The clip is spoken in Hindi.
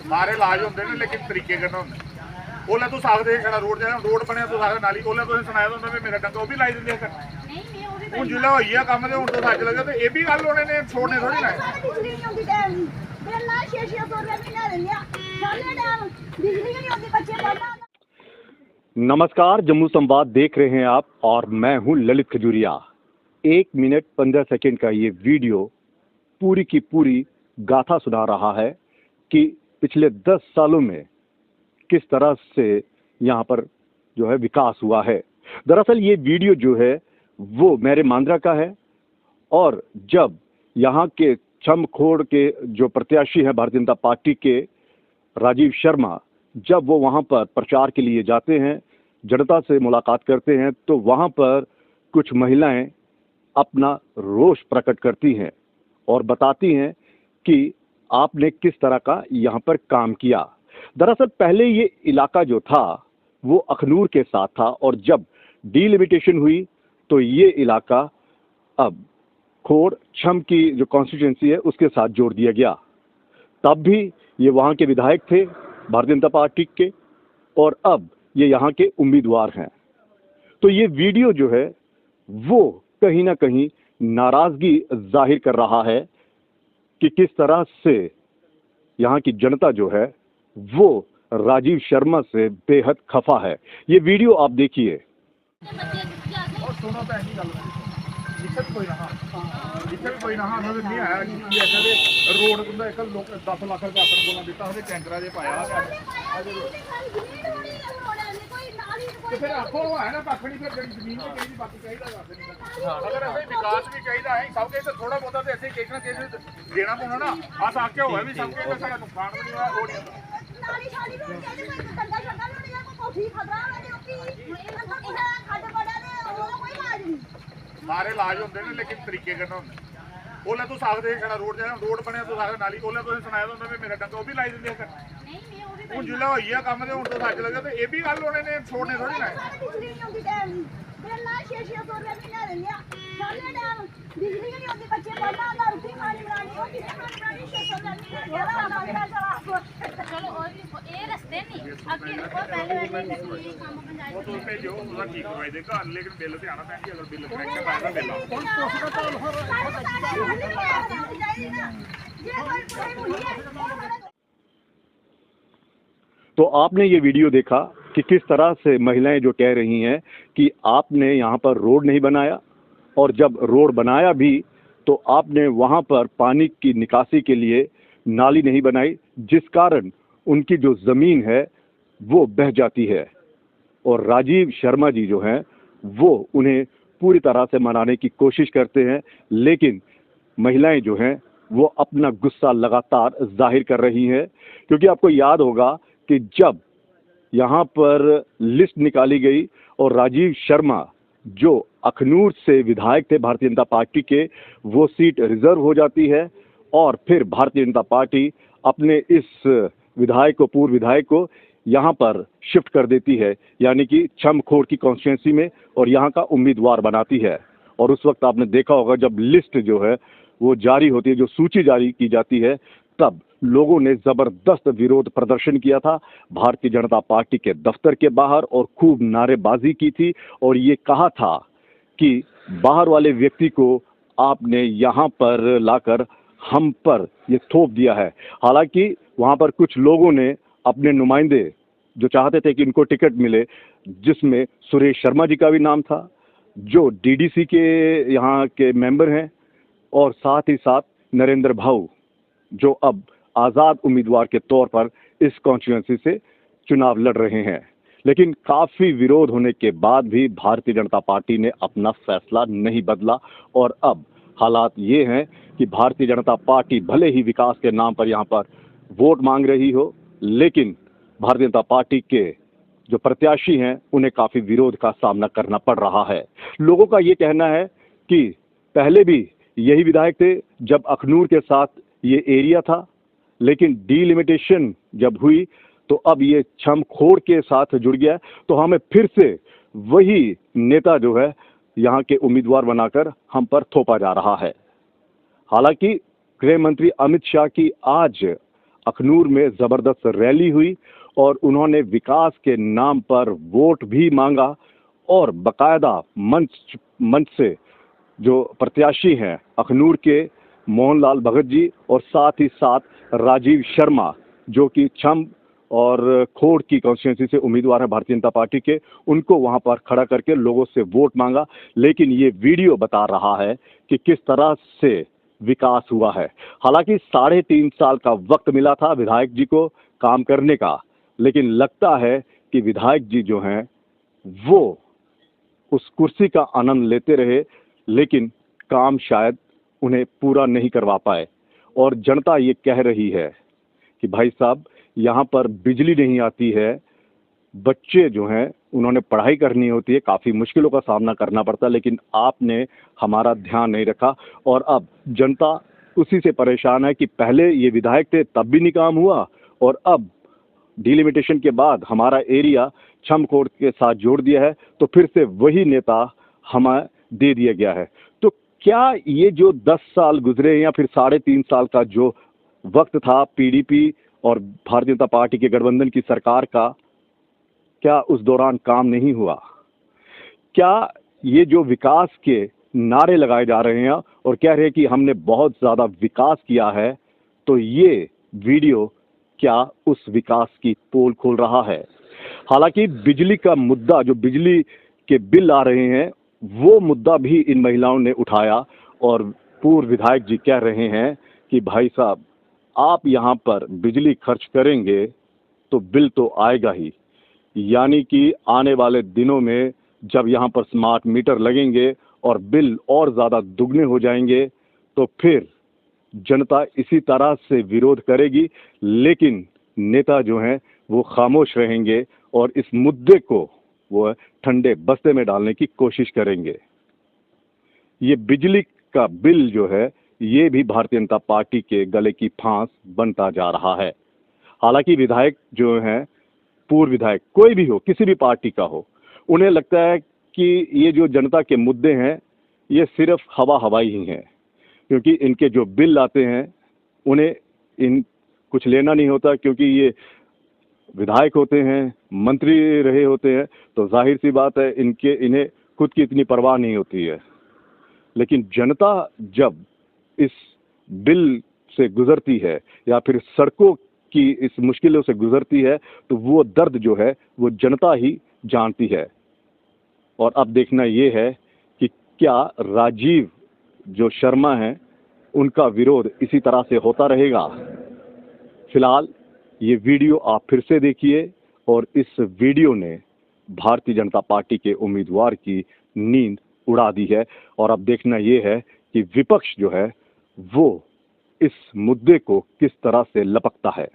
सारे इलाज होंगे ने लेकिन तरीके करना होंगे ओले तू साख दे खड़ा रोड जाए रोड बनया तो साख नाली ओले तुसीं सुनाया होंदा भी मेरा डंगा वो भी लाई दिंदे कर हुण जिल्लै होई आ कम्म ते हुण तो सच लगे ते ये भी गल होने ने छोड़ने थोड़ी ना नमस्कार, जम्मू संवाद देख रहे हैं आप और मैं हूं ललित खजूरिया। 1 मिनट 15 सेकंड का ये वीडियो पूरी की पूरी गाथा सुना रहा है कि पिछले 10 सालों में किस तरह से यहाँ पर जो है विकास हुआ है। दरअसल ये वीडियो जो है वो मेरे मांद्रा का है और जब यहाँ के छमखोड़ के जो प्रत्याशी हैं भारतीय जनता पार्टी के राजीव शर्मा, जब वो वहाँ पर प्रचार के लिए जाते हैं, जनता से मुलाकात करते हैं, तो वहाँ पर कुछ महिलाएं अपना रोष प्रकट करती हैं और बताती हैं कि आपने किस तरह का यहाँ पर काम किया। दरअसल पहले ये इलाका जो था वो अखनूर के साथ था और जब डिलिमिटेशन हुई तो ये इलाका अब खोड़ छम की जो कॉन्स्टिट्यूंसी है उसके साथ जोड़ दिया गया। तब भी ये वहाँ के विधायक थे भारतीय जनता पार्टी के और अब ये यहाँ के उम्मीदवार हैं। तो ये वीडियो जो है वो कहीं ना कहीं नाराजगी जाहिर कर रहा है कि किस तरह से यहाँ की जनता जो है वो राजीव शर्मा से बेहद खफा है। ये वीडियो आप देखिए। जिथे भी कोई ना नहीं आया रोड एक लोग 10 लाख रुपया अपने बोलना दिता टैंकरा जे पाया फिर आखो है ना कख नहीं फिर जमीन भी चाहिए बाकी चाहिए अगर ऐसे विकास भी चाहिए है सब के थोड़ा बहुत तो ऐसे किस ना किस देना पौना ना अस आके हुआ भी सबके सारा नुकसान भी नहीं हुआ सारे इलाज होंगे ने लेकिन तरीके करना होंगे ओले तू साख दे खड़ा रोड जाए रोड बनया तो साख नाली ओले तुसीं सुनाया होंदा भी मेरा डंगा वो भी लाई दिंदे कर हुण जिल्लै होई आ कम्म ते हुण तो सच लगे ते ये भी गल होने ने छोड़ने थोड़ी ना लेकिन बिल से आना पैंदी अगर बिल कनेक्शन आएगा बिल तो आपने ये वीडियो देखा कि किस तरह से महिलाएं जो कह रही हैं कि आपने यहाँ पर रोड नहीं बनाया और जब रोड बनाया भी तो आपने वहाँ पर पानी की निकासी के लिए नाली नहीं बनाई, जिस कारण उनकी जो ज़मीन है वो बह जाती है। और राजीव शर्मा जी जो हैं वो उन्हें पूरी तरह से मनाने की कोशिश करते हैं, लेकिन महिलाएं जो हैं वो अपना गुस्सा लगातार जाहिर कर रही हैं। क्योंकि आपको याद होगा कि जब यहाँ पर लिस्ट निकाली गई और राजीव शर्मा जो अखनूर से विधायक थे भारतीय जनता पार्टी के, वो सीट रिजर्व हो जाती है और फिर भारतीय जनता पार्टी अपने इस विधायक को, पूर्व विधायक को यहाँ पर शिफ्ट कर देती है, यानी कि छमखोड़ की कॉन्स्टिट्यूंसी में, और यहाँ का उम्मीदवार बनाती है। और उस वक्त आपने देखा होगा जब लिस्ट जो है वो जारी होती है, जो सूची जारी की जाती है, तब लोगों ने जबरदस्त विरोध प्रदर्शन किया था भारतीय जनता पार्टी के दफ्तर के बाहर और खूब नारेबाजी की थी और ये कहा था कि बाहर वाले व्यक्ति को आपने यहाँ पर लाकर हम पर ये थोप दिया है। हालांकि वहाँ पर कुछ लोगों ने अपने नुमाइंदे जो चाहते थे कि इनको टिकट मिले, जिसमें सुरेश शर्मा जी का भी नाम था जो डीडीसी के यहाँ के मेंबर हैं, और साथ ही साथ नरेंद्र भाऊ जो अब आज़ाद उम्मीदवार के तौर पर इस कॉन्स्टिट्यूंसी से चुनाव लड़ रहे हैं। लेकिन काफ़ी विरोध होने के बाद भी भारतीय जनता पार्टी ने अपना फैसला नहीं बदला और अब हालात ये हैं कि भारतीय जनता पार्टी भले ही विकास के नाम पर यहाँ पर वोट मांग रही हो, लेकिन भारतीय जनता पार्टी के जो प्रत्याशी हैं उन्हें काफ़ी विरोध का सामना करना पड़ रहा है। लोगों का ये कहना है कि पहले भी यही विधायक थे जब अखनूर के साथ ये एरिया था, लेकिन डिलिमिटेशन जब हुई तो अब ये छमखोड़ के साथ जुड़ गया, तो हमें फिर से वही नेता जो है यहाँ के उम्मीदवार बनाकर हम पर थोपा जा रहा है। हालांकि गृह मंत्री अमित शाह की आज अखनूर में जबरदस्त रैली हुई और उन्होंने विकास के नाम पर वोट भी मांगा और बकायदा मंच से जो प्रत्याशी हैं अखनूर के मोहनलाल भगत जी और साथ ही साथ राजीव शर्मा जो कि छम और खोड़ की कॉन्स्टिट्यूंसी से उम्मीदवार है भारतीय जनता पार्टी के, उनको वहां पर खड़ा करके लोगों से वोट मांगा। लेकिन ये वीडियो बता रहा है कि किस तरह से विकास हुआ है। हालांकि 3.5 साल का वक्त मिला था विधायक जी को काम करने का, लेकिन लगता है कि विधायक जी जो हैं वो उस कुर्सी का आनंद लेते रहे, लेकिन काम शायद उन्हें पूरा नहीं करवा पाए। और जनता ये कह रही है कि भाई साहब यहाँ पर बिजली नहीं आती है, बच्चे जो हैं उन्होंने पढ़ाई करनी होती है, काफ़ी मुश्किलों का सामना करना पड़ता है, लेकिन आपने हमारा ध्यान नहीं रखा। और अब जनता उसी से परेशान है कि पहले ये विधायक थे तब भी नहीं काम हुआ और अब डिलिमिटेशन के बाद हमारा एरिया छमकोट के साथ जोड़ दिया है तो फिर से वही नेता हमें दे दिया गया है। तो क्या ये जो 10 साल गुजरे या फिर 3.5 साल का जो वक्त था पीडीपी और भारतीय जनता पार्टी के गठबंधन की सरकार का, क्या उस दौरान काम नहीं हुआ? क्या ये जो विकास के नारे लगाए जा रहे हैं और कह रहे हैं कि हमने बहुत ज़्यादा विकास किया है, तो ये वीडियो क्या उस विकास की पोल खोल रहा है? हालांकि बिजली का मुद्दा, जो बिजली के बिल आ रहे हैं, वो मुद्दा भी इन महिलाओं ने उठाया और पूर्व विधायक जी कह रहे हैं कि भाई साहब आप यहाँ पर बिजली खर्च करेंगे तो बिल तो आएगा ही, यानी कि आने वाले दिनों में जब यहाँ पर स्मार्ट मीटर लगेंगे और बिल और ज़्यादा दुगने हो जाएंगे तो फिर जनता इसी तरह से विरोध करेगी, लेकिन नेता जो हैं वो खामोश रहेंगे और इस मुद्दे को वो ठंडे बस्ते में डालने की कोशिश करेंगे। ये बिजली का बिल जो है ये भी भारतीय जनता पार्टी के गले की फांस बनता जा रहा है। हालांकि विधायक जो हैं, पूर्व विधायक कोई भी हो, किसी भी पार्टी का हो, उन्हें लगता है कि ये जो जनता के मुद्दे हैं ये सिर्फ हवाई ही हैं, क्योंकि इनके जो बिल आते हैं उन्हें इन कुछ लेना नहीं होता, क्योंकि ये विधायक होते हैं, मंत्री रहे होते हैं, तो जाहिर सी बात है इन्हें खुद की इतनी परवाह नहीं होती है। लेकिन जनता जब इस बिल से गुजरती है या फिर सड़कों की इस मुश्किलों से गुजरती है तो वो दर्द जो है वो जनता ही जानती है। और अब देखना ये है कि क्या राजीव जो शर्मा हैं उनका विरोध इसी तरह से होता रहेगा। फिलहाल ये वीडियो आप फिर से देखिए और इस वीडियो ने भारतीय जनता पार्टी के उम्मीदवार की नींद उड़ा दी है। और अब देखना ये है कि विपक्ष जो है वो इस मुद्दे को किस तरह से लपकता है।